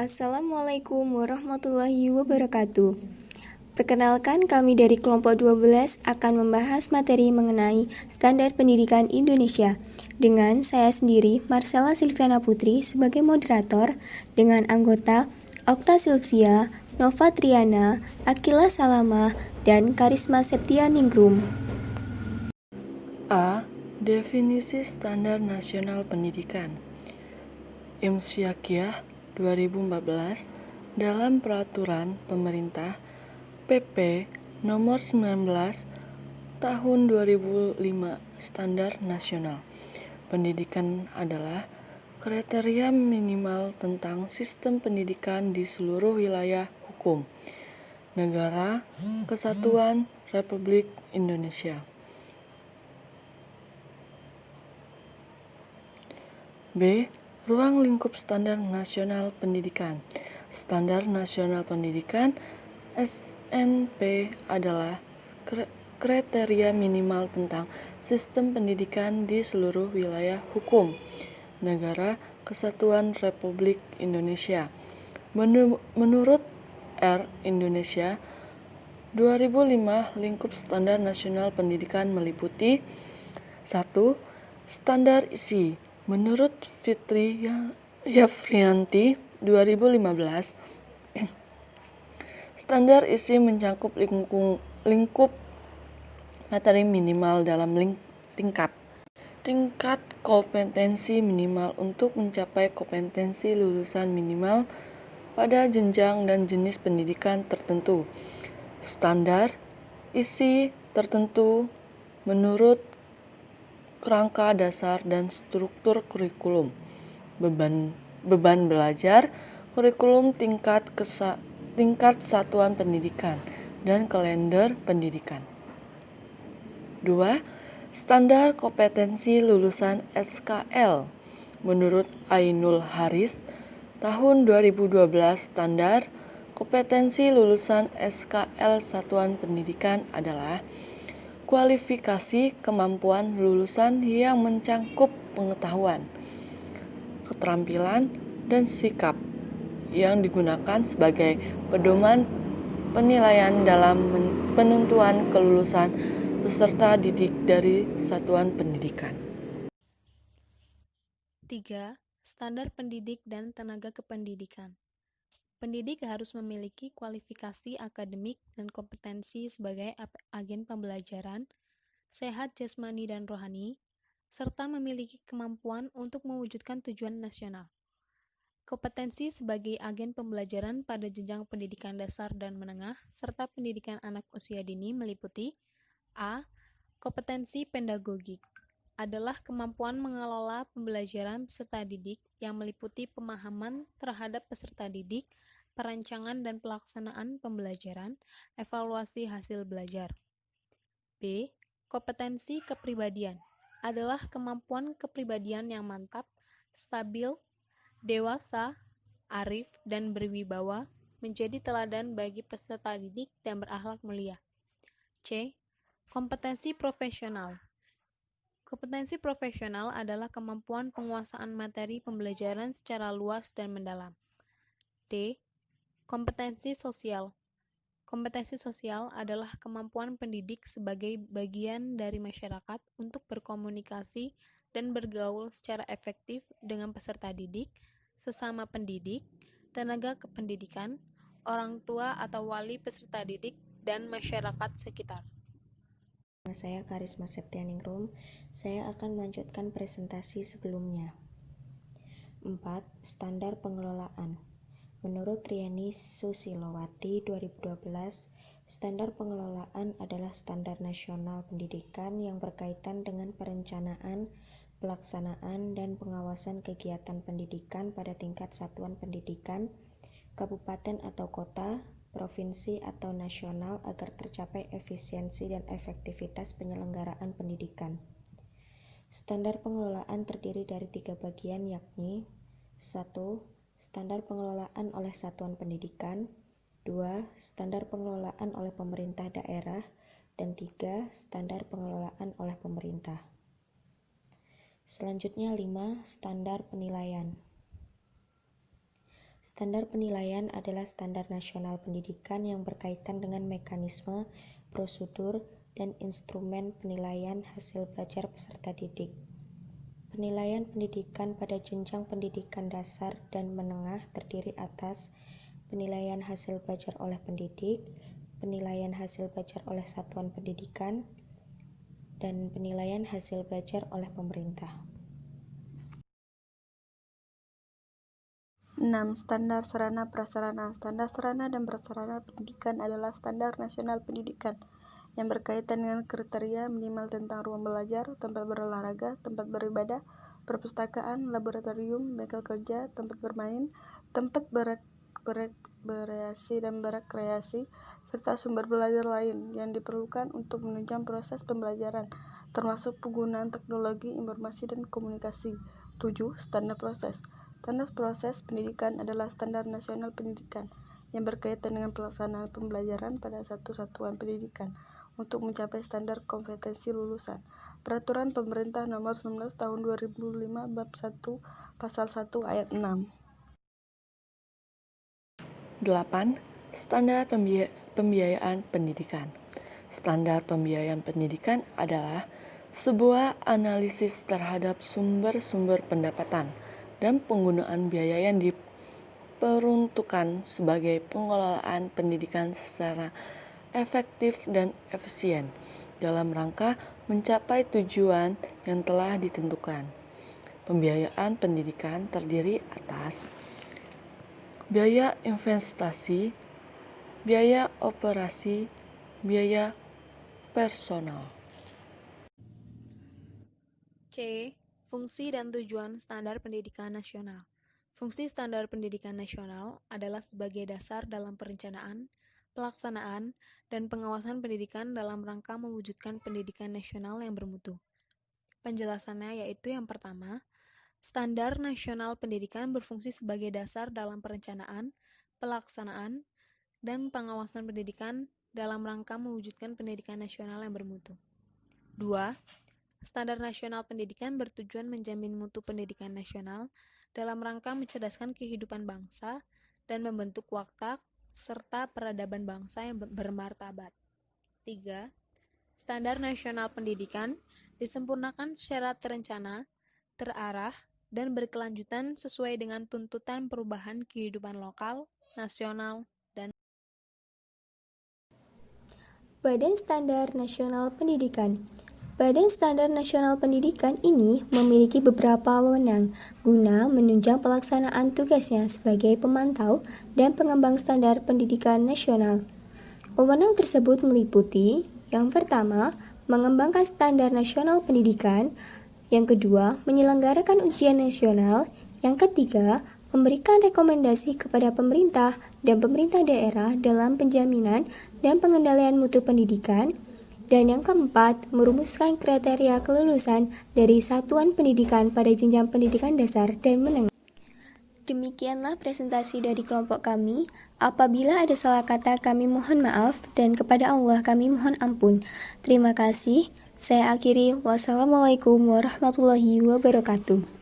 Assalamualaikum warahmatullahi wabarakatuh. Perkenalkan, kami dari kelompok 12 akan membahas materi mengenai standar pendidikan Indonesia dengan saya sendiri, Marcella Silviana Putri sebagai moderator, dengan anggota Okta Silvia, Nova Triana, Akila Salama, dan Karisma Septianingrum. A. Definisi Standar Nasional Pendidikan. Imsyakiah 2014 dalam Peraturan Pemerintah PP Nomor 19 Tahun 2005 Standar Nasional Pendidikan adalah kriteria minimal tentang sistem pendidikan di seluruh wilayah hukum Negara Kesatuan Republik Indonesia. B. Ruang lingkup Standar Nasional Pendidikan. Standar Nasional Pendidikan (SNP) adalah kriteria minimal tentang sistem pendidikan di seluruh wilayah hukum Negara Kesatuan Republik Indonesia. Menurut R. Indonesia 2005, lingkup standar nasional pendidikan meliputi 1. Standar isi. Menurut Fitri Yafrianti 2015, standar isi mencakup lingkup materi minimal dalam tingkat kompetensi minimal untuk mencapai kompetensi lulusan minimal pada jenjang dan jenis pendidikan tertentu. Standar isi tertentu menurut kerangka dasar dan struktur kurikulum, beban belajar, kurikulum tingkat satuan pendidikan, dan kalender pendidikan. 2. Standar kompetensi lulusan SKL. Menurut Ainul Haris, tahun 2012 standar kompetensi lulusan SKL satuan pendidikan adalah kualifikasi kemampuan lulusan yang mencakup pengetahuan, keterampilan, dan sikap yang digunakan sebagai pedoman penilaian dalam penentuan kelulusan peserta didik dari satuan pendidikan. 3. Standar pendidik dan tenaga kependidikan. Pendidik harus memiliki kualifikasi akademik dan kompetensi sebagai agen pembelajaran, sehat jasmani dan rohani, serta memiliki kemampuan untuk mewujudkan tujuan nasional. Kompetensi sebagai agen pembelajaran pada jenjang pendidikan dasar dan menengah, serta pendidikan anak usia dini meliputi A. Kompetensi pedagogik adalah kemampuan mengelola pembelajaran peserta didik yang meliputi pemahaman terhadap peserta didik, perancangan dan pelaksanaan pembelajaran, evaluasi hasil belajar. B. Kompetensi kepribadian adalah kemampuan kepribadian yang mantap, stabil, dewasa, arif, dan berwibawa, menjadi teladan bagi peserta didik dan berakhlak mulia. C. Kompetensi profesional. Kompetensi profesional adalah kemampuan penguasaan materi pembelajaran secara luas dan mendalam. D. Kompetensi sosial. Kompetensi sosial adalah kemampuan pendidik sebagai bagian dari masyarakat untuk berkomunikasi dan bergaul secara efektif dengan peserta didik, sesama pendidik, tenaga kependidikan, orang tua atau wali peserta didik, dan masyarakat sekitar. Saya Karisma Septianingrum. Saya akan melanjutkan presentasi sebelumnya. 4. Standar pengelolaan. Menurut Riani Susilowati 2012, standar pengelolaan adalah standar nasional pendidikan yang berkaitan dengan perencanaan, pelaksanaan, dan pengawasan kegiatan pendidikan pada tingkat satuan pendidikan, kabupaten atau kota, provinsi atau nasional agar tercapai efisiensi dan efektivitas penyelenggaraan pendidikan. Standar pengelolaan terdiri dari 3 bagian yakni 1. Standar pengelolaan oleh satuan pendidikan, 2. Standar pengelolaan oleh pemerintah daerah, dan 3. Standar pengelolaan oleh pemerintah. Selanjutnya 5. Standar penilaian. Standar penilaian adalah standar nasional pendidikan yang berkaitan dengan mekanisme, prosedur, dan instrumen penilaian hasil belajar peserta didik. Penilaian pendidikan pada jenjang pendidikan dasar dan menengah terdiri atas penilaian hasil belajar oleh pendidik, penilaian hasil belajar oleh satuan pendidikan, dan penilaian hasil belajar oleh pemerintah. 6. Standar sarana prasarana. Standar sarana dan prasarana pendidikan adalah standar nasional pendidikan yang berkaitan dengan kriteria minimal tentang ruang belajar, tempat berolahraga, tempat beribadah, perpustakaan, laboratorium, bengkel kerja, tempat bermain, tempat berekreasi dan berekreasi, serta sumber belajar lain yang diperlukan untuk menunjang proses pembelajaran, termasuk penggunaan teknologi informasi dan komunikasi. 7. Standar proses. Standar proses pendidikan adalah standar nasional pendidikan yang berkaitan dengan pelaksanaan pembelajaran pada satu satuan pendidikan untuk mencapai standar kompetensi lulusan. Peraturan Pemerintah Nomor 19 Tahun 2005 Bab 1 Pasal 1 Ayat 6. 8. Standar pembiayaan pendidikan. Standar pembiayaan pendidikan adalah sebuah analisis terhadap sumber-sumber pendapatan dan penggunaan biaya yang diperuntukkan sebagai pengelolaan pendidikan secara efektif dan efisien dalam rangka mencapai tujuan yang telah ditentukan. Pembiayaan pendidikan terdiri atas biaya investasi, biaya operasi, biaya personal. C. Fungsi dan tujuan standar pendidikan nasional. Fungsi standar pendidikan nasional adalah sebagai dasar dalam perencanaan, pelaksanaan, dan pengawasan pendidikan dalam rangka mewujudkan pendidikan nasional yang bermutu. Penjelasannya yaitu yang pertama, standar nasional pendidikan berfungsi sebagai dasar dalam perencanaan, pelaksanaan, dan pengawasan pendidikan dalam rangka mewujudkan pendidikan nasional yang bermutu. 2. Standar nasional pendidikan bertujuan menjamin mutu pendidikan nasional dalam rangka mencerdaskan kehidupan bangsa dan membentuk watak serta peradaban bangsa yang bermartabat. 3. Standar nasional pendidikan disempurnakan secara terencana, terarah, dan berkelanjutan sesuai dengan tuntutan perubahan kehidupan lokal, nasional, dan Badan Standar Nasional Pendidikan. Badan Standar Nasional Pendidikan ini memiliki beberapa wewenang guna menunjang pelaksanaan tugasnya sebagai pemantau dan pengembang standar pendidikan nasional. Wewenang tersebut meliputi: yang pertama, mengembangkan standar nasional pendidikan; yang kedua, menyelenggarakan ujian nasional; yang ketiga, memberikan rekomendasi kepada pemerintah dan pemerintah daerah dalam penjaminan dan pengendalian mutu pendidikan; dan yang keempat, merumuskan kriteria kelulusan dari satuan pendidikan pada jenjang pendidikan dasar dan menengah. Demikianlah presentasi dari kelompok kami. Apabila ada salah kata, kami mohon maaf, dan kepada Allah kami mohon ampun. Terima kasih. Saya akhiri. Wassalamualaikum warahmatullahi wabarakatuh.